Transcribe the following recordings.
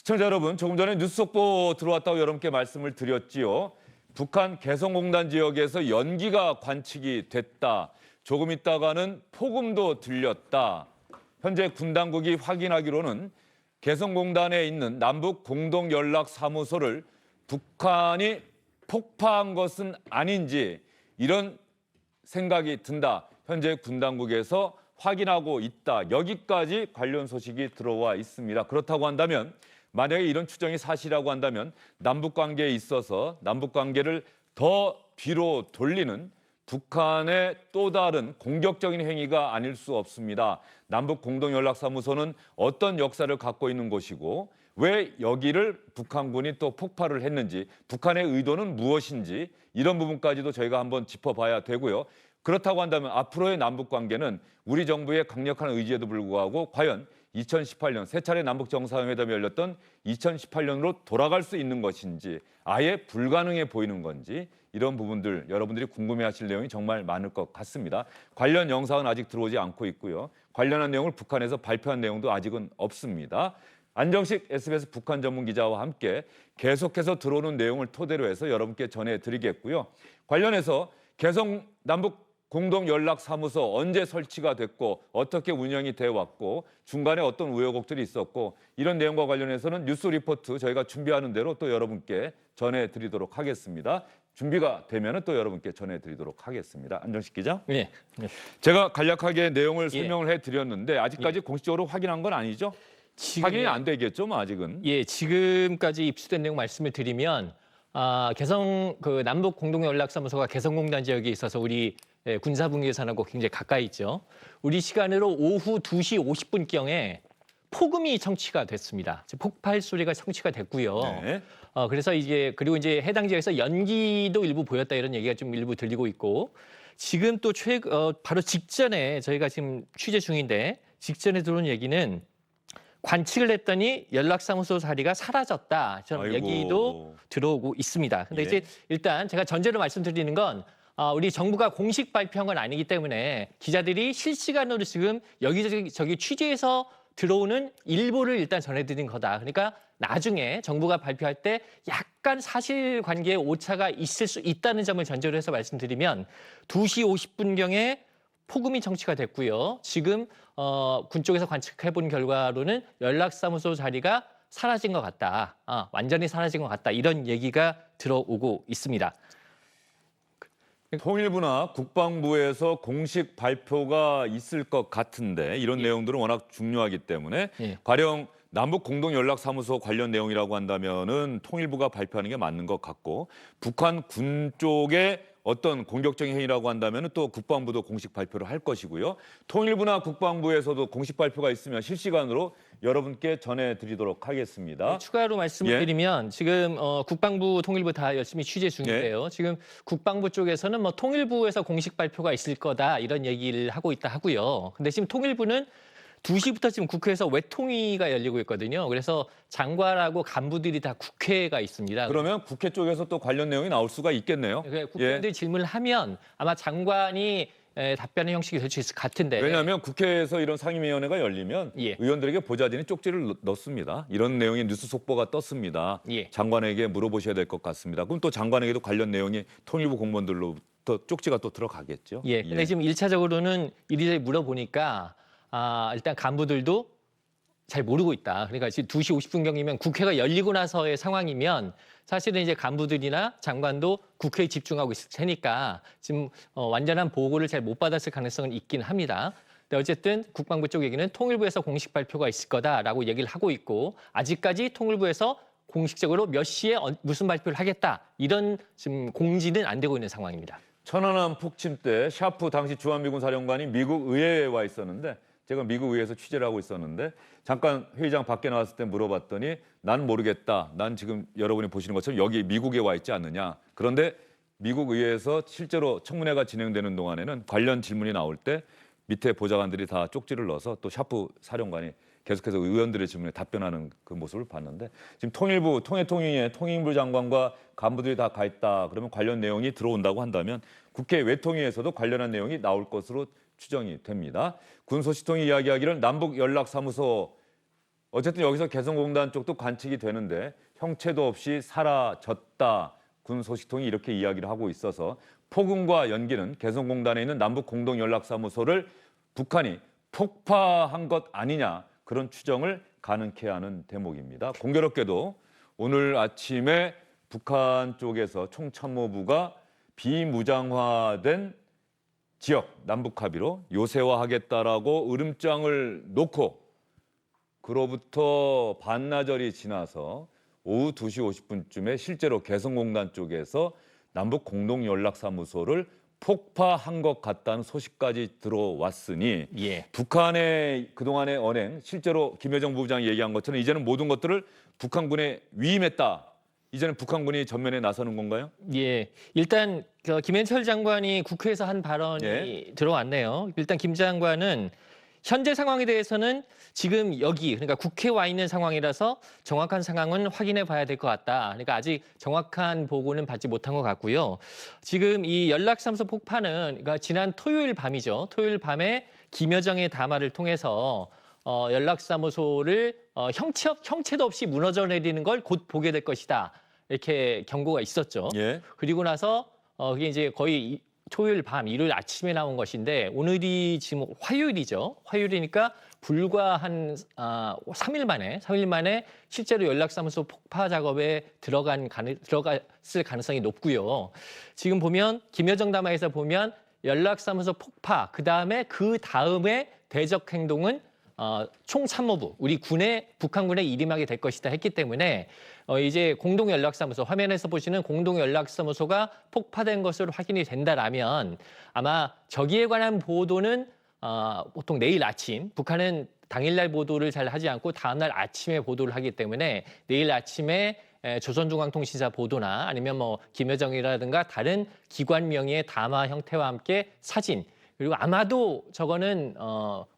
시청자 여러분, 조금 전에 뉴스 속보 들어왔다고 여러분께 말씀을 드렸지요. 북한 개성공단 지역에서 연기가 관측이 됐다. 조금 있다가는 폭음도 들렸다. 현재 군 당국이 확인하기로는 개성공단에 있는 남북 공동연락사무소를 북한이 폭파한 것은 아닌지 이런 생각이 든다. 현재 군 당국에서 확인하고 있다. 여기까지 관련 소식이 들어와 있습니다. 그렇다고 한다면 만약에 이런 추정이 사실이라고 한다면 남북관계에 있어서 남북관계를 더 뒤로 돌리는 북한의 또 다른 공격적인 행위가 아닐 수 없습니다. 남북 공동연락사무소는 어떤 역사를 갖고 있는 곳이고 왜 여기를 북한군이 또 폭발을 했는지 북한의 의도는 무엇인지 이런 부분까지도 저희가 한번 짚어봐야 되고요. 그렇다고 한다면 앞으로의 남북관계는 우리 정부의 강력한 의지에도 불구하고 과연 2018년 세 차례 남북 정상회담이 열렸던 2018년으로 돌아갈 수 있는 것인지 아예 불가능해 보이는 건지 이런 부분들 여러분들이 궁금해하실 내용이 정말 많을 것 같습니다. 관련 영상은 아직 들어오지 않고 있고요. 관련한 내용을 북한에서 발표한 내용도 아직은 없습니다. 안정식 SBS 북한 전문 기자와 함께 계속해서 들어오는 내용을 토대로 해서 여러분께 전해드리겠고요. 관련해서 개성 남북 공동연락사무소 언제 설치가 됐고 어떻게 운영이 돼 왔고 중간에 어떤 우여곡절이 있었고 이런 내용과 관련해서는 뉴스 리포트 저희가 준비하는 대로 또 여러분께 전해드리도록 하겠습니다. 준비가 되면 또 여러분께 전해드리도록 하겠습니다. 안정식 기자. 네. 제가 간략하게 내용을 설명을 해드렸는데 아직까지 공식적으로 확인한 건 아니죠? 확인이 안 되겠죠, 뭐 아직은. 예, 지금까지 입수된 내용 말씀을 드리면 개성 남북 공동연락사무소가 개성공단 지역에 있어서 우리 군사분계 예산하고 굉장히 가까이 있죠. 우리 시간으로 오후 2시 50분경에 폭음이 청취가 됐습니다. 폭발 소리가 청취가 됐고요. 네. 그래서 그리고 이제 해당 지역에서 연기도 일부 보였다 이런 얘기가 좀 일부 들리고 있고 지금 또 바로 직전에 저희가 지금 취재 중인데 직전에 들어온 얘기는 관측을 했더니 연락사무소 자리가 사라졌다. 저런 얘기도 들어오고 있습니다. 근데 이제 일단 제가 전제로 말씀드리는 건 우리 정부가 공식 발표한 건 아니기 때문에 기자들이 실시간으로 지금 여기저기 취재해서 들어오는 일부를 일단 전해드린 거다. 그러니까 나중에 정부가 발표할 때 약간 사실관계에 오차가 있을 수 있다는 점을 전제로 해서 말씀드리면 2시 50분경에 폭음이 청취가 됐고요. 지금 군 쪽에서 관측해본 결과로는 연락사무소 자리가 사라진 것 같다. 완전히 사라진 것 같다. 이런 얘기가 들어오고 있습니다. 통일부나 국방부에서 공식 발표가 있을 것 같은데 이런 내용들은 워낙 중요하기 때문에 가령 남북 공동연락사무소 관련 내용이라고 한다면은 통일부가 발표하는 게 맞는 것 같고 북한 군 쪽에 어떤 공격적인 행위라고 한다면 또 국방부도 공식 발표를 할 것이고요. 통일부나 국방부에서도 공식 발표가 있으면 실시간으로 여러분께 전해드리도록 하겠습니다. 네, 추가로 말씀을 드리면 지금 국방부, 통일부 다 열심히 취재 중인데요. 지금 국방부 쪽에서는 뭐 통일부에서 공식 발표가 있을 거다 이런 얘기를 하고 있다 하고요. 근데 지금 통일부는 2시부터 지금 국회에서 외통위가 열리고 있거든요. 그래서 장관하고 간부들이 다 국회가 있습니다. 그러면 국회 쪽에서 또 관련 내용이 나올 수가 있겠네요. 국회의원들이 질문을 하면 아마 장관이 답변의 형식이 될 수 있을 것 같은데. 왜냐하면 국회에서 이런 상임위원회가 열리면 의원들에게 보좌진이 쪽지를 넣습니다. 이런 내용의 뉴스 속보가 떴습니다. 장관에게 물어보셔야 될 것 같습니다. 그럼 또 장관에게도 관련 내용이 통일부 공무원들로부터 쪽지가 또 들어가겠죠. 근데 지금 1차적으로는 이리저리 물어보니까 일단 간부들도 잘 모르고 있다. 그러니까 지금 2시 50분경이면 국회가 열리고 나서의 상황이면 사실은 이제 간부들이나 장관도 국회에 집중하고 있을 테니까 지금 완전한 보고를 잘 못 받았을 가능성은 있긴 합니다. 근데 어쨌든 국방부 쪽 얘기는 통일부에서 공식 발표가 있을 거다라고 얘기를 하고 있고 아직까지 통일부에서 공식적으로 몇 시에 무슨 발표를 하겠다 이런 지금 공지는 안 되고 있는 상황입니다. 천안함 폭침 때 샤프 당시 주한미군 사령관이 미국 의회에 와 있었는데 제가 미국 의회에서 취재를 하고 있었는데 잠깐 회의장 밖에 나왔을 때 물어봤더니 난 모르겠다. 난 지금 여러분이 보시는 것처럼 여기 미국에 와 있지 않느냐. 그런데 미국 의회에서 실제로 청문회가 진행되는 동안에는 관련 질문이 나올 때 밑에 보좌관들이 다 쪽지를 넣어서 또 샤프 사령관이 계속해서 의원들의 질문에 답변하는 그 모습을 봤는데 지금 통일부 통일통위에 통일부 장관과 간부들이 다 가 있다. 그러면 관련 내용이 들어온다고 한다면 국회 외통위에서도 관련한 내용이 나올 것으로 추정이 됩니다. 군소식통이 이야기하기를 남북연락사무소 어쨌든 여기서 개성공단 쪽도 관측이 되는데 형체도 없이 사라졌다. 군 소식통이 이렇게 이야기를 하고 있어서 폭음과 연기는 개성공단에 있는 남북 공동연락사무소를 북한이 폭파한 것 아니냐 그런 추정을 가능케 하는 대목입니다. 공교롭게도 오늘 아침에 북한 쪽에서 총참모부가 비무장화된 지역 남북 합의로 요새화하겠다라고 으름장을 놓고 그로부터 반나절이 지나서 오후 2시 50분쯤에 실제로 개성공단 쪽에서 남북 공동연락사무소를 폭파한 것 같다는 소식까지 들어왔으니 예. 북한의 그동안의 언행, 실제로 김여정 부부장이 얘기한 것처럼 이제는 모든 것들을 북한군에 위임했다. 이제는 북한군이 전면에 나서는 건가요? 예, 일단 김현철 장관이 국회에서 한 발언이 예. 들어왔네요. 일단 김 장관은 현재 상황에 대해서는 지금 여기 그러니까 국회에 와 있는 상황이라서 정확한 상황은 확인해 봐야 될 것 같다. 그러니까 아직 정확한 보고는 받지 못한 것 같고요. 지금 이 연락사무소 폭파는 그러니까 지난 토요일 밤이죠. 토요일 밤에 김여정의 담화를 통해서 연락사무소를 형체도 없이 무너져 내리는 걸 곧 보게 될 것이다. 이렇게 경고가 있었죠. 예. 그리고 나서 그게 이제 거의 토요일 밤, 일요일 아침에 나온 것인데 오늘이 지금 화요일이죠. 화요일이니까 불과 한 3일 만에 실제로 연락사무소 폭파 작업에 들어갔을 가능성이 높고요. 지금 보면 김여정 담화에서 보면 연락사무소 폭파, 그 다음에 대적 행동은 총참모부, 우리 북한군에 일임하게 될 것이다 했기 때문에 이제 공동연락사무소, 화면에서 보시는 공동연락사무소가 폭파된 것으로 확인이 된다라면 아마 저기에 관한 보도는 보통 내일 아침, 북한은 당일날 보도를 잘 하지 않고 다음날 아침에 보도를 하기 때문에 내일 아침에 조선중앙통신사 보도나 아니면 뭐 김여정이라든가 다른 기관 명의의 담화 형태와 함께 사진, 그리고 아마도 저거는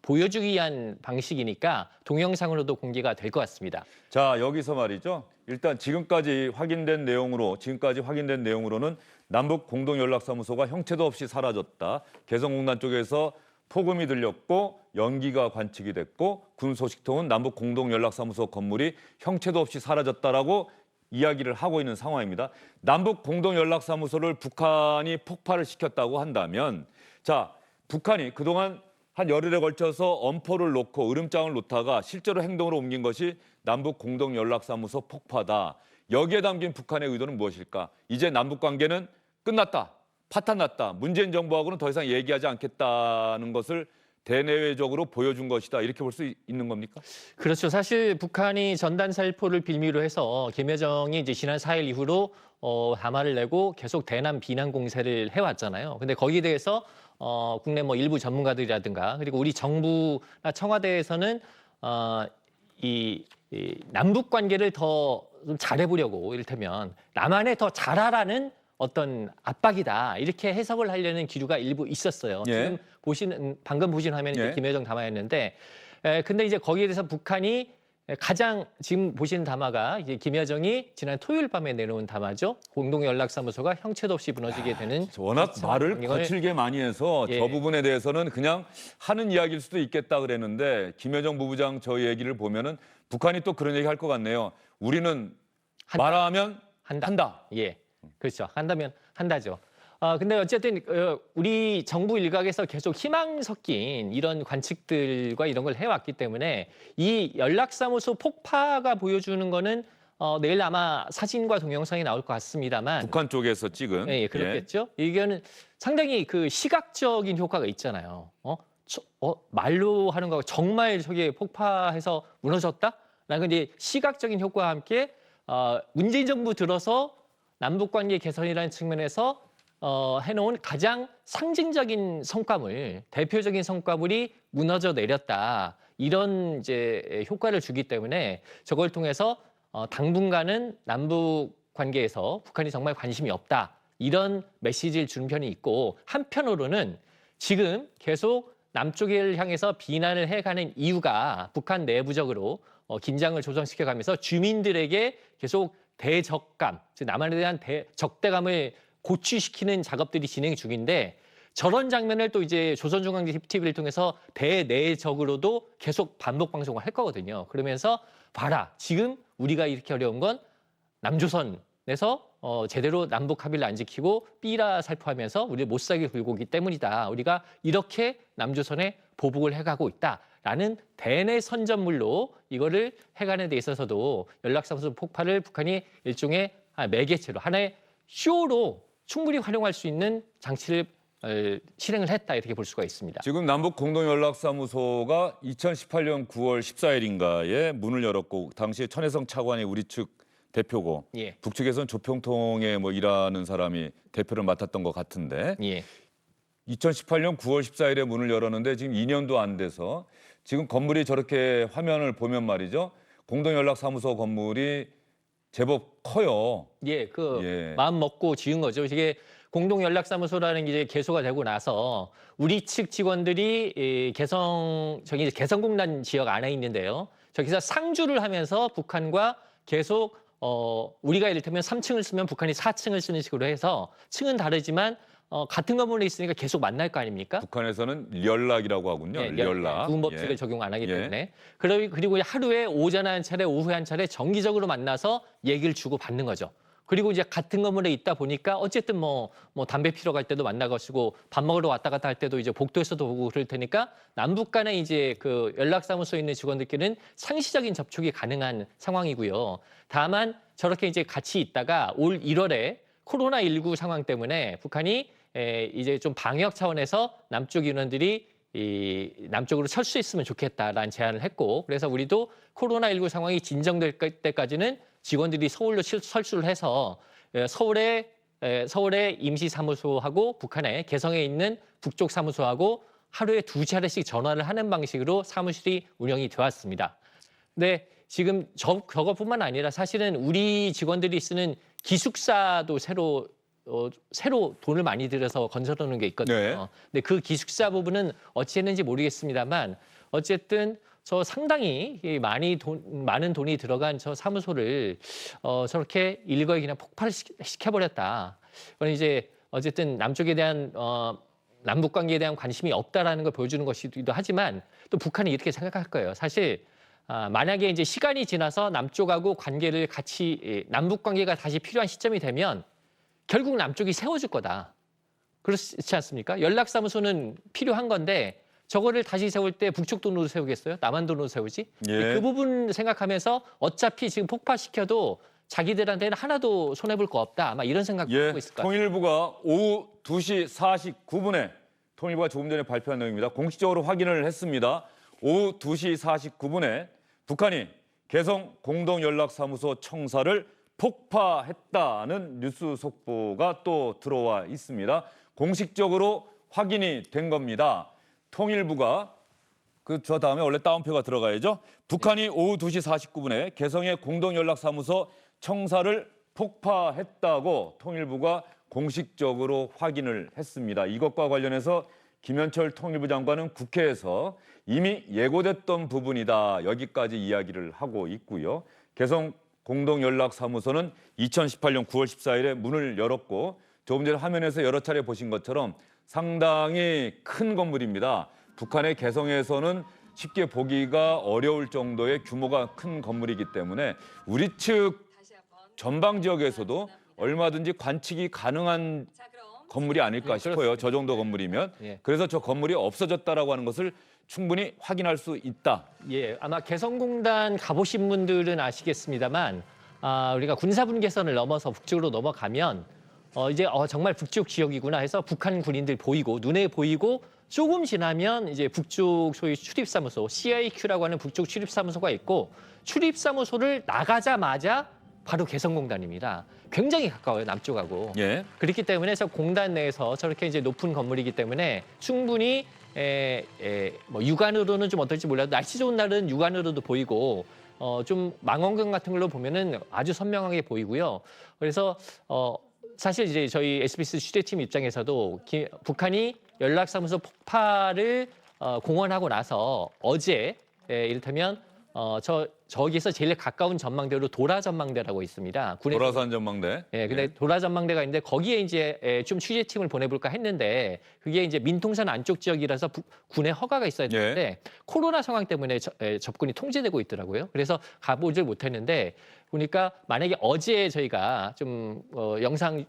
보여주기 위한 방식이니까 동영상으로도 공개가 될 것 같습니다. 자, 여기서 말이죠. 일단 지금까지 확인된 내용으로는 남북 공동연락사무소가 형체도 없이 사라졌다. 개성공단 쪽에서 폭음이 들렸고 연기가 관측이 됐고 군 소식통은 남북 공동연락사무소 건물이 형체도 없이 사라졌다라고 이야기를 하고 있는 상황입니다. 남북 공동연락사무소를 북한이 폭파를 시켰다고 한다면 자, 북한이 그동안 한 열흘에 걸쳐서 엄포를 놓고 으름장을 놓다가 실제로 행동으로 옮긴 것이 남북 공동연락사무소 폭파다. 여기에 담긴 북한의 의도는 무엇일까? 이제 남북관계는 끝났다. 파탄났다. 문재인 정부하고는 더 이상 얘기하지 않겠다는 것을 대내외적으로 보여준 것이다. 이렇게 볼 수 있는 겁니까? 그렇죠. 사실 북한이 전단살포를 빌미로 해서 김여정이 이제 지난 4일 이후로 담화를 내고 계속 대남 비난 공세를 해왔잖아요. 근데 거기에 대해서 국내 뭐 일부 전문가들이라든가 그리고 우리 정부나 청와대에서는 이 남북 관계를 더 좀 잘해보려고 이를테면 남한에 더 잘하라는 어떤 압박이다 이렇게 해석을 하려는 기류가 일부 있었어요. 예. 지금 방금 보신 화면이 예. 김여정 담화였는데, 근데 이제 거기에 대해서 북한이 가장 지금 보시는 담화가 이제 김여정이 지난 토요일 밤에 내놓은 담화죠. 공동연락사무소가 형체도 없이 무너지게 되는. 워낙 말을 거칠게 많이 해서 예. 저 부분에 대해서는 그냥 하는 이야기일 수도 있겠다 그랬는데 김여정 부부장 저 얘기를 보면은 북한이 또 그런 얘기 할 것 같네요. 우리는 말하면 한다. 예, 그렇죠. 한다면 한다죠. 근데 어쨌든 우리 정부 일각에서 계속 희망 섞인 이런 관측들과 이런 걸 해왔기 때문에 이 연락사무소 폭파가 보여주는 거는 내일 아마 사진과 동영상이 나올 것 같습니다만 북한 쪽에서 찍은. 예, 그렇겠죠. 이거는 상당히 그 시각적인 효과가 있잖아요. 말로 하는 거 정말 저게 폭파해서 무너졌다? 라는 이제 시각적인 효과와 함께 문재인 정부 들어서 남북관계 개선이라는 측면에서 해놓은 가장 상징적인 성과물, 대표적인 성과물이 무너져 내렸다. 이런 이제 효과를 주기 때문에 저걸 통해서 당분간은 남북 관계에서 북한이 정말 관심이 없다. 이런 메시지를 주는 편이 있고 한편으로는 지금 계속 남쪽을 향해서 비난을 해가는 이유가 북한 내부적으로 긴장을 조성시켜가면서 주민들에게 계속 대적감, 즉 남한에 대한 적대감을 고취시키는 작업들이 진행 중인데 저런 장면을 또 이제 조선중앙TV를 통해서 대내적으로도 계속 반복 방송을 할 거거든요. 그러면서 봐라, 지금 우리가 이렇게 어려운 건 남조선에서 제대로 남북 합의를 안 지키고 삐라 살포하면서 우리를 못 살게 굴고 있기 때문이다. 우리가 이렇게 남조선에 보복을 해가고 있다라는 대내 선전물로 이거를 해가는 데 있어서도 연락사무소 폭파를 북한이 일종의 매개체로 하나의 쇼로 충분히 활용할 수 있는 장치를 실행을 했다 이렇게 볼 수가 있습니다. 지금 남북 공동연락사무소가 2018년 9월 14일인가에 문을 열었고 당시에 천혜성 차관이 우리 측 대표고 예. 북측에서는 조평통에 뭐 일하는 사람이 대표를 맡았던 것 같은데 예. 2018년 9월 14일에 문을 열었는데 지금 2년도 안 돼서 지금 건물이 저렇게 화면을 보면 말이죠. 공동연락사무소 건물이 제법 커요. 예, 예. 마음 먹고 지은 거죠. 이게 공동연락사무소라는 게 이제 개소가 되고 나서 우리 측 직원들이 저기 이제 개성공단 지역 안에 있는데요. 저기서 상주를 하면서 북한과 계속 우리가 이를테면 3층을 쓰면 북한이 4층을 쓰는 식으로 해서 층은 다르지만 같은 건물에 있으니까 계속 만날 거 아닙니까? 북한에서는 연락이라고 하군요. 연락. 구분법칙을 예. 적용 안 하기 예. 때문에. 그리고 하루에 오전에 한 차례, 오후에 한 차례 정기적으로 만나서 얘기를 주고 받는 거죠. 그리고 이제 같은 건물에 있다 보니까 어쨌든 뭐 담배 피러 갈 때도 만나가지고 밥 먹으러 왔다 갔다 할 때도 이제 복도에서도 보고 그럴 테니까 남북 간에 이제 그 연락사무소에 있는 직원들끼리는 상시적인 접촉이 가능한 상황이고요. 다만 저렇게 이제 같이 있다가 올 1월에 코로나19 상황 때문에 북한이 이제 좀 방역 차원에서 남쪽 인원들이 남쪽으로 철수했으면 좋겠다라는 제안을 했고 그래서 우리도 코로나19 상황이 진정될 때까지는 직원들이 서울로 철수를 해서 서울의 임시사무소하고 북한의 개성에 있는 북쪽 사무소하고 하루에 2차례씩 전화를 하는 방식으로 사무실이 운영이 되었습니다. 근데 지금 저것뿐만 아니라 사실은 우리 직원들이 쓰는 기숙사도 새로 돈을 많이 들여서 건설해 놓은 게 있거든요. 네. 근데 그 기숙사 부분은 어찌 했는지 모르겠습니다만 어쨌든 저 상당히 많은 돈이 들어간 저 사무소를 저렇게 일거에 그냥 폭발시켜버렸다. 그건 이제 어쨌든 남쪽에 대한 남북 관계에 대한 관심이 없다라는 걸 보여주는 것이기도 하지만 또 북한이 이렇게 생각할 거예요. 사실 만약에 이제 시간이 지나서 남쪽하고 관계를 같이 남북 관계가 다시 필요한 시점이 되면 결국 남쪽이 세워줄 거다. 그렇지 않습니까? 연락사무소는 필요한 건데 저거를 다시 세울 때 북쪽 돈으로 세우겠어요? 남한 돈으로 세우지? 예. 그 부분 생각하면서 어차피 지금 폭파시켜도 자기들한테는 하나도 손해볼 거 없다. 아마 이런 생각을 예. 하고 있을 것 같아요. 통일부가 오후 2시 49분에 통일부가 조금 전에 발표한 내용입니다. 공식적으로 확인을 했습니다. 오후 2시 49분에 북한이 개성 공동연락사무소 청사를 폭파했다는 뉴스 속보가 또 들어와 있습니다. 공식적으로 확인이 된 겁니다. 통일부가 저 다음에 원래 따옴표가 들어가야죠. 북한이 오후 2시 49분에 개성의 공동연락사무소 청사를 폭파했다고 통일부가 공식적으로 확인을 했습니다. 이것과 관련해서 김현철 통일부 장관은 국회에서 이미 예고됐던 부분이다. 여기까지 이야기를 하고 있고요. 개성 공동연락사무소는 2018년 9월 14일에 문을 열었고 조금 전에 화면에서 여러 차례 보신 것처럼 상당히 큰 건물입니다. 북한의 개성에서는 쉽게 보기가 어려울 정도의 규모가 큰 건물이기 때문에 우리 측 전방 지역에서도 얼마든지 관측이 가능한 건물이 아닐까 싶어요. 저 정도 건물이면. 예. 그래서 저 건물이 없어졌다라고 하는 것을 충분히 확인할 수 있다. 예, 아마 개성공단 가보신 분들은 아시겠습니다만 우리가 군사분 개선을 넘어서 북쪽으로 넘어가면 이제 정말 북쪽 지역이구나 해서 북한 군인들 보이고 눈에 보이고 조금 지나면 이제 북쪽 소위 출입사무소 CIQ라고 하는 북쪽 출입사무소가 있고 출입사무소를 나가자마자 바로 개성공단입니다. 굉장히 가까워요 남쪽하고. 예. 그렇기 때문에 저 공단 내에서 저렇게 이제 높은 건물이기 때문에 충분히 뭐 육안으로는 좀 어떨지 몰라도 날씨 좋은 날은 육안으로도 보이고 좀 망원경 같은 걸로 보면은 아주 선명하게 보이고요. 그래서 사실 이제 저희 SBS 취재팀 입장에서도 북한이 연락사무소 폭파를 공언하고 나서 어제 이를테면 저기에서 제일 가까운 전망대로 도라 전망대라고 있습니다. 도라산 전망대. 예, 근데 도라 전망대가 있는데 거기에 이제 좀 취재팀을 보내볼까 했는데 그게 이제 민통선 안쪽 지역이라서 군의 허가가 있어야 되는데 코로나 상황 때문에 접근이 통제되고 있더라고요. 그래서 가보질 못했는데 보니까 만약에 어제 저희가 좀 영상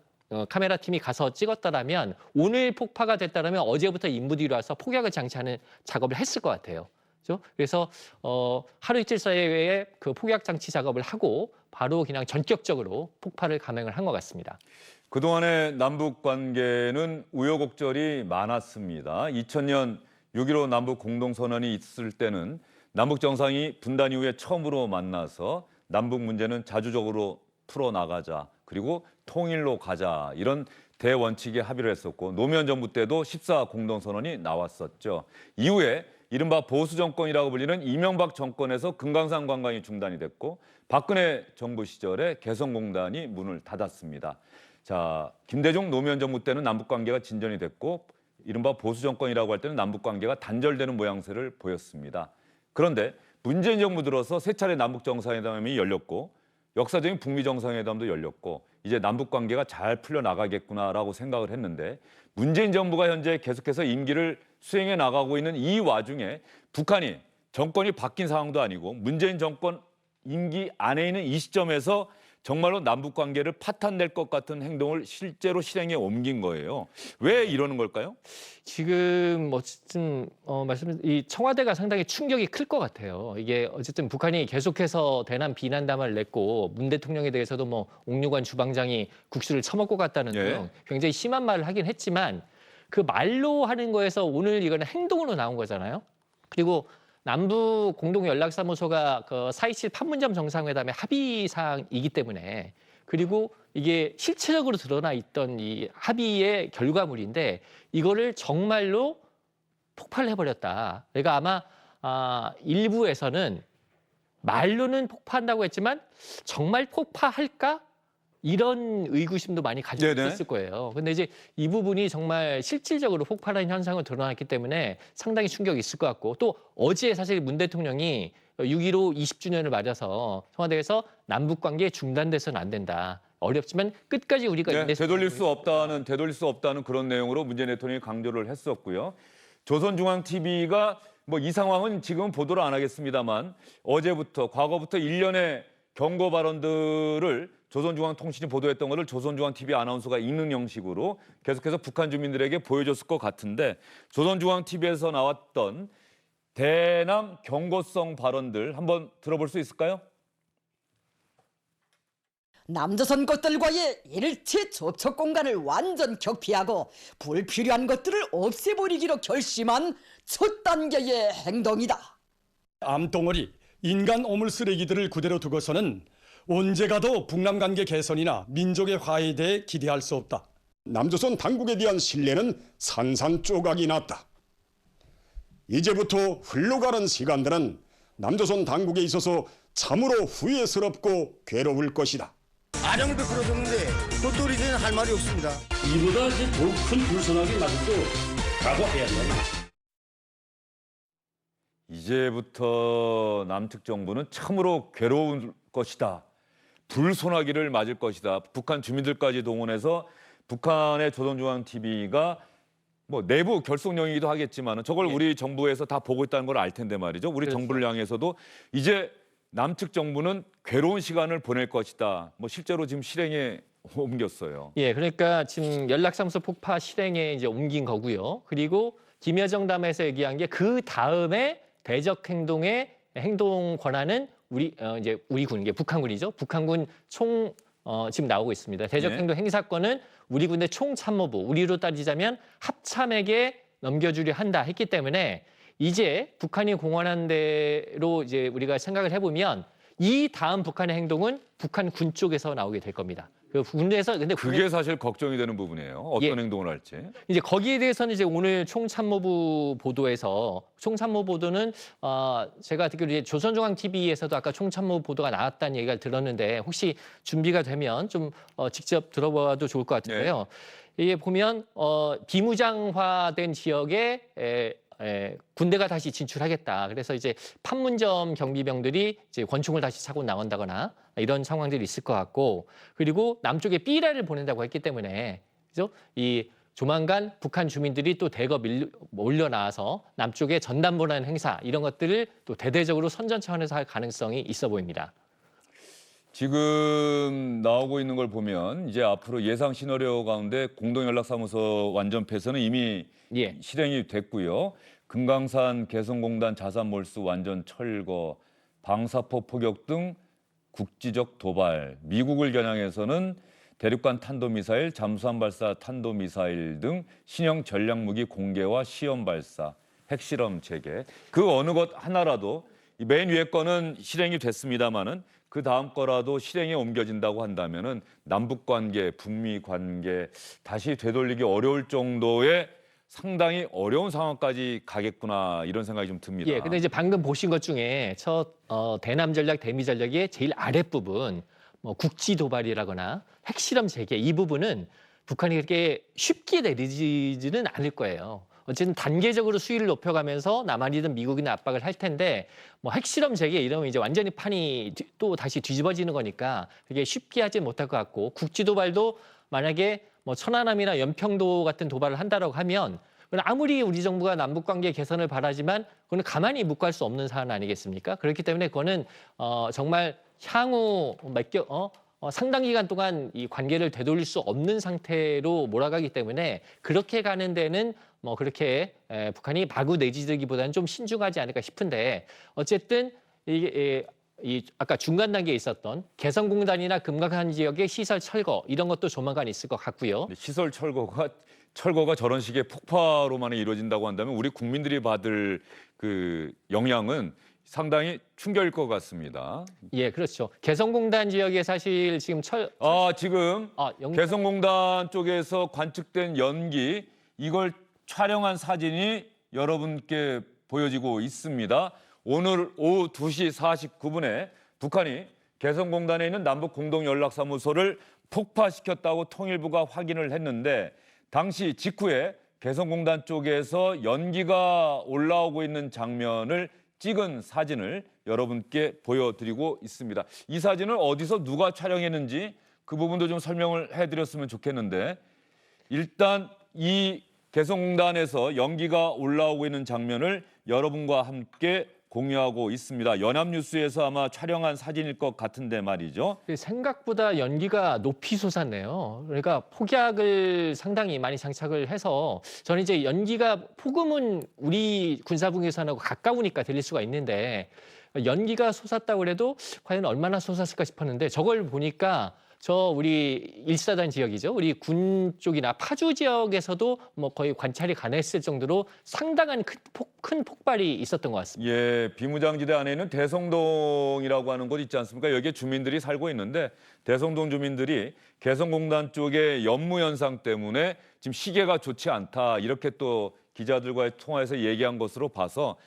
카메라 팀이 가서 찍었다라면 오늘 폭파가 됐다라면 어제부터 인부들이 와서 폭약을 장치하는 작업을 했을 것 같아요. 그렇죠? 그래서 하루 이틀 사이에 그 폭약 장치 작업을 하고 바로 그냥 전격적으로 폭발을 감행을 한 것 같습니다. 그동안의 남북 관계는 우여곡절이 많았습니다. 2000년 6.15 남북 공동선언이 있을 때는 남북 정상이 분단 이후에 처음으로 만나서 남북 문제는 자주적으로 풀어나가자, 그리고 통일로 가자, 이런 대원칙에 합의를 했었고 노무현 정부 때도 14 공동선언이 나왔었죠. 이후에 이른바 보수 정권이라고 불리는 이명박 정권에서 금강산 관광이 중단이 됐고 박근혜 정부 시절에 개성공단이 문을 닫았습니다. 자, 김대중 노무현 정부 때는 남북 관계가 진전이 됐고 이른바 보수 정권이라고 할 때는 남북 관계가 단절되는 모양새를 보였습니다. 그런데 문재인 정부 들어서 세 차례 남북 정상회담이 열렸고 역사적인 북미 정상회담도 열렸고 이제 남북 관계가 잘 풀려나가겠구나라고 생각을 했는데 문재인 정부가 현재 계속해서 임기를 수행해 나가고 있는 이 와중에 북한이 정권이 바뀐 상황도 아니고 문재인 정권 임기 안에 있는 이 시점에서 정말로 남북 관계를 파탄낼 것 같은 행동을 실제로 실행에 옮긴 거예요. 왜 이러는 걸까요? 지금 어쨌든 이 청와대가 상당히 충격이 클 것 같아요. 이게 어쨌든 북한이 계속해서 대남 비난담화를 냈고 문 대통령에 대해서도 뭐 옥류관 주방장이 국수를 처먹고 갔다는 등 굉장히 심한 말을 하긴 했지만 그 말로 하는 거에서 오늘 이거는 행동으로 나온 거잖아요. 그리고 남북 공동연락사무소가 그 4.27 판문점 정상회담의 합의 사항이기 때문에 그리고 이게 실체적으로 드러나 있던 이 합의의 결과물인데 이거를 정말로 폭발해버렸다. 그러니까 아마 일부에서는 말로는 폭파한다고 했지만 정말 폭파할까? 이런 의구심도 많이 가지고 있을 거예요. 근데 이제 이 부분이 정말 실질적으로 폭발한 현상으로 드러났기 때문에 상당히 충격이 있을 것 같고 또 어제 사실 문 대통령이 6.15 20주년을 맞아서 청와대에서 남북 관계 중단돼서는 안 된다. 어렵지만 끝까지 우리가 되돌릴 수 없다는 그런 내용으로 문재인 대통령이 강조를 했었고요. 조선중앙TV가 뭐 이 상황은 지금 보도를 안 하겠습니다만 과거부터 일련의 경고 발언들을 조선중앙통신이 보도했던 것을 조선중앙TV 아나운서가 읽는 형식으로 계속해서 북한 주민들에게 보여줬을 것 같은데 조선중앙TV에서 나왔던 대남 경고성 발언들 한번 들어볼 수 있을까요? 남조선 것들과의 일체 접촉 공간을 완전 격피하고 불필요한 것들을 없애버리기로 결심한 첫 단계의 행동이다. 암덩어리, 인간 오물 쓰레기들을 그대로 두고서는 언제 가도 북남 관계 개선이나 민족의 화해에 대해 기대할 수 없다. 남조선 당국에 대한 신뢰는 산산조각이 났다. 이제부터 흘러가는 시간들은 남조선 당국에 있어서 참으로 후회스럽고 괴로울 것이다. 아령을 베풀어줬는데 도토리는 할 말이 없습니다. 이보다 이제 더욱 큰 불선하게 맞고 각오해야 한다. 이제부터 남측 정부는 참으로 괴로울 것이다. 불소나기를 맞을 것이다. 북한 주민들까지 동원해서 북한의 조선중앙TV가 뭐 내부 결속령이기도 하겠지만 저걸 우리 정부에서 다 보고 있다는 걸 알 텐데 말이죠. 우리 정부를 향해서도 이제 남측 정부는 괴로운 시간을 보낼 것이다. 뭐 실제로 지금 실행에 옮겼어요. 예, 그러니까 지금 연락사무소 폭파 실행에 이제 옮긴 거고요. 그리고 김여정 담에서 얘기한 게 그 다음에 대적 행동의 행동 권한은 우리 군, 이게 북한군이죠. 북한군 지금 나오고 있습니다. 대적 행동 행사권은 우리 군의 총참모부, 우리로 따지자면 합참에게 넘겨주려 한다 했기 때문에 이제 북한이 공언한 대로 이제 우리가 생각을 해보면 이 다음 북한의 행동은 북한 군 쪽에서 나오게 될 겁니다. 그 군에서 근데 그게 사실 걱정이 되는 부분이에요. 어떤 행동을 할지. 이제 거기에 대해서는 이제 오늘 총참모부 보도에서 총참모 보도는 제가 듣기로 이제 조선중앙TV에서도 아까 총참모 보도가 나왔다는 얘기가 들었는데 혹시 준비가 되면 좀 직접 들어봐도 좋을 것 같은데요. 이게 보면 비무장화된 지역에 군대가 다시 진출하겠다. 그래서 이제 판문점 경비병들이 이제 권총을 다시 차고 나온다거나 이런 상황들이 있을 것 같고, 그리고 남쪽에 B라를 보낸다고 했기 때문에 그죠? 이 조만간 북한 주민들이 또 대거 몰려 나와서 남쪽에 전단 보내는 행사 이런 것들을 또 대대적으로 선전 차원에서 할 가능성이 있어 보입니다. 지금 나오고 있는 걸 보면 이제 앞으로 예상 시나리오 가운데 공동연락사무소 완전 폐쇄는 이미 예. 실행이 됐고요. 금강산 개성공단 자산 몰수 완전 철거, 방사포 포격 등 국지적 도발, 미국을 겨냥해서는 대륙간 탄도미사일, 잠수함 발사 탄도미사일 등 신형 전략무기 공개와 시험 발사, 핵실험 재개. 그 어느 것 하나라도 맨 위에 거는 실행이 됐습니다마는 그 다음 거라도 실행에 옮겨진다고 한다면은 남북 관계, 북미 관계 다시 되돌리기 어려울 정도의 상당히 어려운 상황까지 가겠구나 이런 생각이 좀 듭니다. 예, 근데 이제 방금 보신 것 중에 대남 전략, 대미 전략의 제일 아랫부분, 뭐 국지 도발이라거나 핵실험 재개 이 부분은 북한이 그렇게 쉽게 내리지는 않을 거예요. 어쨌든 단계적으로 수위를 높여가면서 남한이든 미국이든 압박을 할 텐데 뭐 핵실험 재개 이러면 이제 완전히 판이 또 다시 뒤집어지는 거니까 그게 쉽게 하지 못할 것 같고, 국지 도발도 만약에 뭐 천안함이나 연평도 같은 도발을 한다라고 하면 그건 아무리 우리 정부가 남북 관계 개선을 바라지만 그건 가만히 묵고할 수 없는 사안 아니겠습니까? 그렇기 때문에 그거는 정말 향후 상당 기간 동안 이 관계를 되돌릴 수 없는 상태로 몰아가기 때문에 그렇게 가는 데는 뭐 그렇게 북한이 마구 내지들기보다는 좀 신중하지 않을까 싶은데, 어쨌든 이게 아까 중간 단계에 있었던 개성공단이나 금강산 지역의 시설 철거 이런 것도 조만간 있을 것 같고요. 시설 철거가 저런 식의 폭파로만 이루어진다고 한다면 우리 국민들이 받을 그 영향은 상당히 충격일 것 같습니다. 예, 그렇죠. 개성공단 지역에 사실 지금 지금 개성공단 쪽에서 관측된 연기 이걸 촬영한 사진이 여러분께 보여지고 있습니다. 오늘 오후 2시 49분에 북한이 개성공단에 있는 남북공동연락사무소를 폭파시켰다고 통일부가 확인을 했는데, 당시 직후에 개성공단 쪽에서 연기가 올라오고 있는 장면을 찍은 사진을 여러분께 보여드리고 있습니다. 이 사진을 어디서 누가 촬영했는지 그 부분도 좀 설명을 해드렸으면 좋겠는데, 일단 이 개성공단에서 연기가 올라오고 있는 장면을 여러분과 함께 공유하고 있습니다. 연합뉴스에서 아마 촬영한 사진일 것 같은데 말이죠. 생각보다 연기가 높이 솟았네요. 그러니까 폭약을 상당히 많이 장착을 해서 저는 이제 연기가 폭음은 우리 군사분 계산하고 가까우니까 들릴 수가 있는데 연기가 솟았다고 해도 과연 얼마나 솟았을까 싶었는데 저걸 보니까 우리 1사단 지역이죠. 우리 군 쪽이나 파주 지역에서도 뭐 거의 관찰이 가능했을 정도로 상당한 큰 폭발이 있었던 것 같습니다. 예, 비무장지대 안에 있는 대성동이라고 하는 곳 있지 않습니까? 여기에 주민들이 살고 있는데 대성동 주민들이 개성공단 쪽의 연무 현상 때문에 지금 시계가 좋지 않다 이렇게 또 기자들과의 통화에서 얘기한 것으로 봐서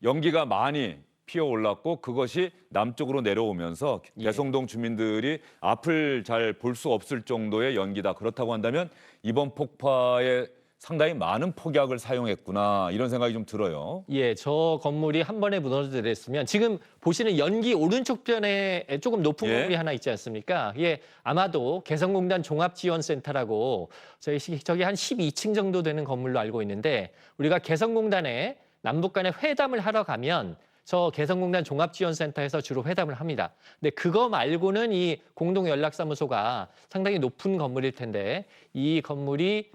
연기가 많이 피어올랐고 그것이 남쪽으로 내려오면서 개성동 주민들이 앞을 잘 볼 수 없을 정도의 연기다. 그렇다고 한다면 이번 폭파에 상당히 많은 폭약을 사용했구나 이런 생각이 좀 들어요. 예, 저 건물이 한 번에 무너졌으면 지금 보시는 연기 오른쪽 편에 조금 높은 건물이 하나 있지 않습니까? 예, 아마도 개성공단 종합지원센터라고 저기 한 12층 정도 되는 건물로 알고 있는데 우리가 개성공단에 남북 간의 회담을 하러 가면 저 개성공단 종합지원센터에서 주로 회담을 합니다. 근데 그거 말고는 이 공동연락사무소가 상당히 높은 건물일 텐데 이 건물이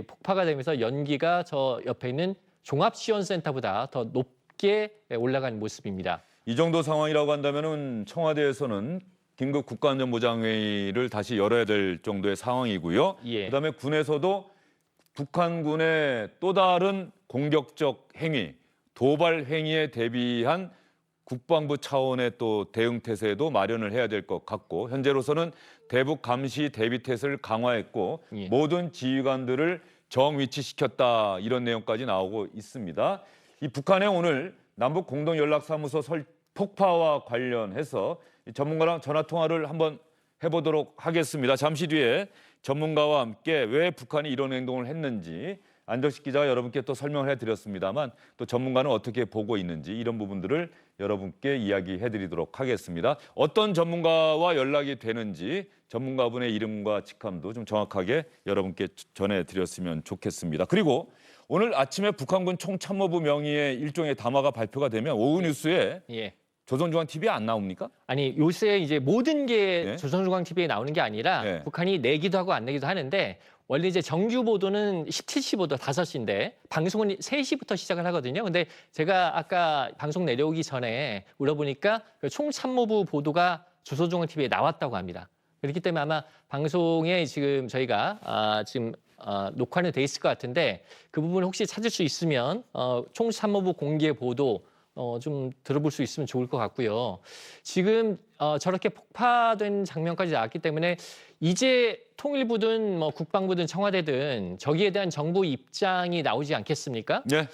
폭파가 되면서 연기가 저 옆에 있는 종합지원센터보다 더 높게 올라간 모습입니다. 이 정도 상황이라고 한다면은 청와대에서는 긴급 국가안전보장회의를 다시 열어야 될 정도의 상황이고요. 예. 그다음에 군에서도 북한군의 또 다른 공격적 행위, 도발 행위에 대비한 국방부 차원의 또 대응 태세도 마련을 해야 될 것 같고 현재로서는 대북 감시 대비 태세를 강화했고 모든 지휘관들을 정위치시켰다 이런 내용까지 나오고 있습니다. 이 북한의 오늘 남북 공동연락사무소 폭파와 관련해서 전문가랑 전화 통화를 한번 해보도록 하겠습니다. 잠시 뒤에 전문가와 함께 왜 북한이 이런 행동을 했는지 안정식 기자가 여러분께 또 설명을 해드렸습니다만 또 전문가는 어떻게 보고 있는지 이런 부분들을 여러분께 이야기해드리도록 하겠습니다. 어떤 전문가와 연락이 되는지 전문가분의 이름과 직함도 좀 정확하게 여러분께 전해드렸으면 좋겠습니다. 그리고 오늘 아침에 북한군 총참모부 명의의 일종의 담화가 발표가 되면 오후 뉴스에 예. 조선중앙TV에 안 나옵니까? 아니 요새 이제 모든 게 네. 조선중앙TV에 나오는 게 아니라 네. 북한이 내기도 하고 안 내기도 하는데 원래 이제 정규 보도는 17시 보도 5시인데 방송은 3시부터 시작을 하거든요. 근데 제가 아까 방송 내려오기 전에 물어보니까 그 총참모부 보도가 조선중앙TV에 나왔다고 합니다. 그렇기 때문에 아마 방송에 지금 저희가 지금 녹화는 돼 있을 것 같은데 그 부분 혹시 찾을 수 있으면 총참모부 공개 보도 좀 들어볼 수 있으면 좋을 것 같고요. 지금 저렇게 폭파된 장면까지 나왔기 때문에 이제 통일부든 뭐 국방부든 청와대든 저기에 대한 정부 입장이 나오지 않겠습니까? 네.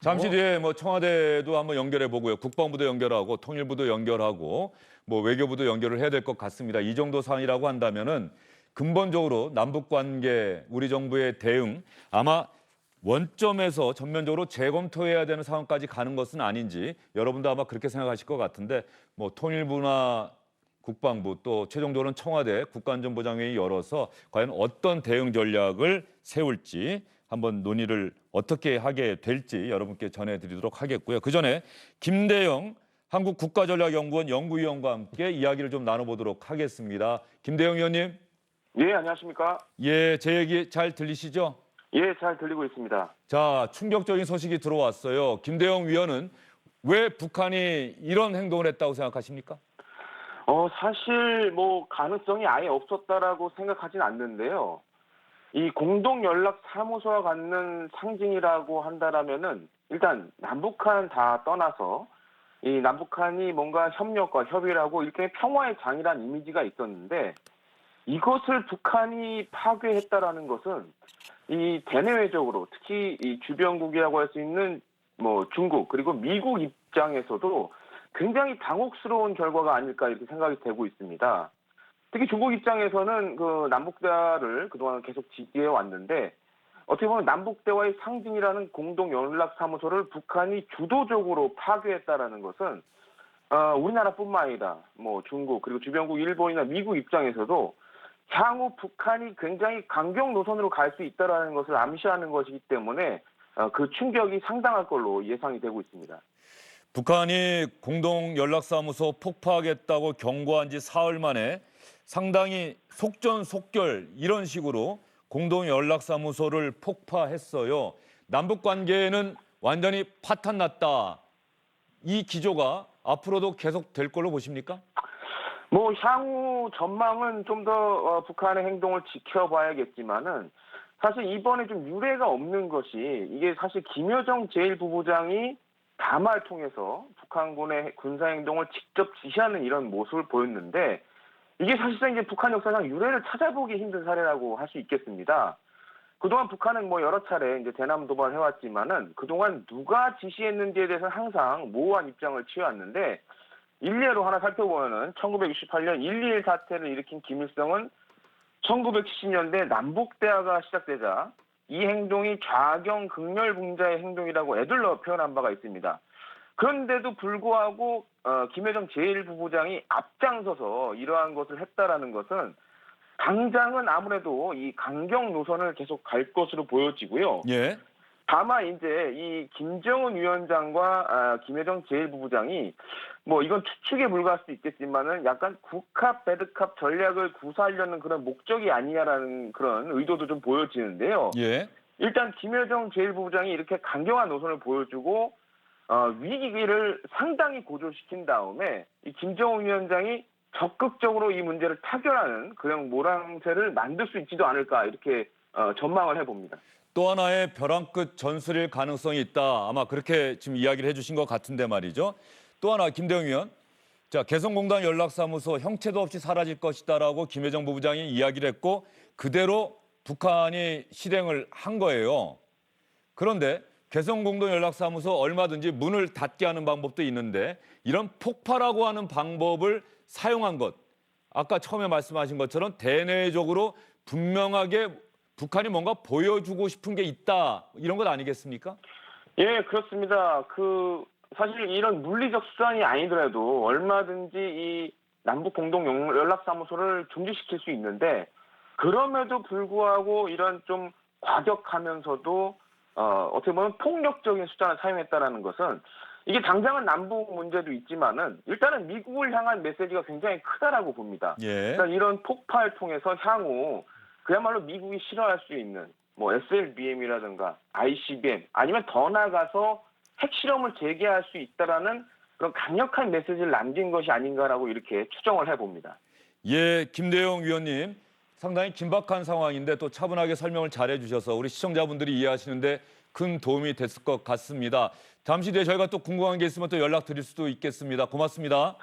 잠시 뒤에 뭐 청와대도 한번 연결해 보고요. 국방부도 연결하고 통일부도 연결하고 뭐 외교부도 연결을 해야 될 것 같습니다. 이 정도 사안이라고 한다면은 근본적으로 남북 관계 우리 정부의 대응 아마 원점에서 전면적으로 재검토해야 되는 상황까지 가는 것은 아닌지 여러분도 아마 그렇게 생각하실 것 같은데 뭐 통일부나 국방부 또 최종적으로는 청와대 국가안전보장회의 열어서 과연 어떤 대응 전략을 세울지 한번 논의를 어떻게 하게 될지 여러분께 전해드리도록 하겠고요. 그 전에 김대영 한국국가전략연구원 연구위원과 함께 이야기를 좀 나눠보도록 하겠습니다. 김대영 위원님. 예, 안녕하십니까? 예, 제 얘기 잘 들리시죠? 예, 잘 들리고 있습니다. 자, 충격적인 소식이 들어왔어요. 김대영 위원은 왜 북한이 이런 행동을 했다고 생각하십니까? 사실 뭐 가능성이 아예 없었다라고 생각하진 않는데요. 이 공동연락사무소와 갖는 상징이라고 한다라면은 일단 남북한 다 떠나서 이 남북한이 뭔가 협력과 협의를 하고 일종의 평화의 장이라는 이미지가 있었는데 이것을 북한이 파괴했다라는 것은 이 대내외적으로 특히 이 주변국이라고 할 수 있는 뭐 중국 그리고 미국 입장에서도 굉장히 당혹스러운 결과가 아닐까 이렇게 생각이 되고 있습니다. 특히 중국 입장에서는 그 남북대화를 그동안 계속 지지해 왔는데 어떻게 보면 남북대화의 상징이라는 공동연락사무소를 북한이 주도적으로 파괴했다라는 것은 우리나라뿐만 아니라 뭐 중국 그리고 주변국 일본이나 미국 입장에서도 향후 북한이 굉장히 강경 노선으로 갈 수 있다라는 것을 암시하는 것이기 때문에 그 충격이 상당할 걸로 예상이 되고 있습니다. 북한이 공동연락사무소 폭파하겠다고 경고한 지 사흘 만에 상당히 속전속결 이런 식으로 공동연락사무소를 폭파했어요. 남북관계는 완전히 파탄났다. 이 기조가 앞으로도 계속 될 걸로 보십니까? 뭐 향후 전망은 좀 더 북한의 행동을 지켜봐야겠지만은 사실 이번에 좀 유례가 없는 것이 이게 사실 김여정 제1부부장이 담화를 통해서 북한군의 군사행동을 직접 지시하는 이런 모습을 보였는데 이게 사실상 이제 북한 역사상 유례를 찾아보기 힘든 사례라고 할 수 있겠습니다. 그동안 북한은 뭐 여러 차례 이제 대남 도발을 해왔지만은 그동안 누가 지시했는지에 대해서는 항상 모호한 입장을 취해왔는데 일례로 하나 살펴보면은 1968년 1.21 사태를 일으킨 김일성은 1970년대 남북대화가 시작되자 이 행동이 좌경 극렬붕자의 행동이라고 애둘러 표현한 바가 있습니다. 그런데도 불구하고 김여정 제1부부장이 앞장서서 이러한 것을 했다라는 것은 당장은 아무래도 이 강경 노선을 계속 갈 것으로 보여지고요. 예. 다만 이제 이 김정은 위원장과 김여정 제1부부장이 뭐 이건 추측에 불과할 수도 있겠지만은 약간 국합 배드캅 전략을 구사하려는 그런 목적이 아니냐라는 그런 의도도 좀 보여지는데요. 예. 일단 김여정 제1부부장이 이렇게 강경한 노선을 보여주고 위기를 상당히 고조시킨 다음에 이 김정은 위원장이 적극적으로 이 문제를 타결하는 그런 모랑새를 만들 수 있지도 않을까 이렇게 전망을 해봅니다. 또 하나의 벼랑 끝 전술일 가능성이 있다. 아마 그렇게 지금 이야기를 해주신 것 같은데 말이죠. 또 하나 김대영 위원. 자, 개성공단 연락사무소 형체도 없이 사라질 것이다라고 김여정 부부장이 이야기를 했고 그대로 북한이 실행을 한 거예요. 그런데 개성공단 연락사무소 얼마든지 문을 닫게 하는 방법도 있는데 이런 폭파라고 하는 방법을 사용한 것. 아까 처음에 말씀하신 것처럼 대내적으로 분명하게 북한이 뭔가 보여주고 싶은 게 있다 이런 것 아니겠습니까? 예, 그렇습니다. 사실 이런 물리적 수단이 아니더라도 얼마든지 이 남북 공동 연락사무소를 중지시킬 수 있는데 그럼에도 불구하고 이런 좀 과격하면서도 어떻게 보면 폭력적인 수단을 사용했다라는 것은 이게 당장은 남북 문제도 있지만은 일단은 미국을 향한 메시지가 굉장히 크다라고 봅니다. 예. 일단 이런 폭파를 통해서 향후 그야말로 미국이 싫어할 수 있는 뭐 SLBM이라든가 ICBM 아니면 더 나아가서 핵실험을 재개할 수 있다라는 그런 강력한 메시지를 남긴 것이 아닌가라고 이렇게 추정을 해봅니다. 예, 김대영 위원님. 상당히 긴박한 상황인데 또 차분하게 설명을 잘해 주셔서 우리 시청자분들이 이해하시는데 큰 도움이 됐을 것 같습니다. 잠시 뒤에 저희가 또 궁금한 게 있으면 또 연락드릴 수도 있겠습니다. 고맙습니다.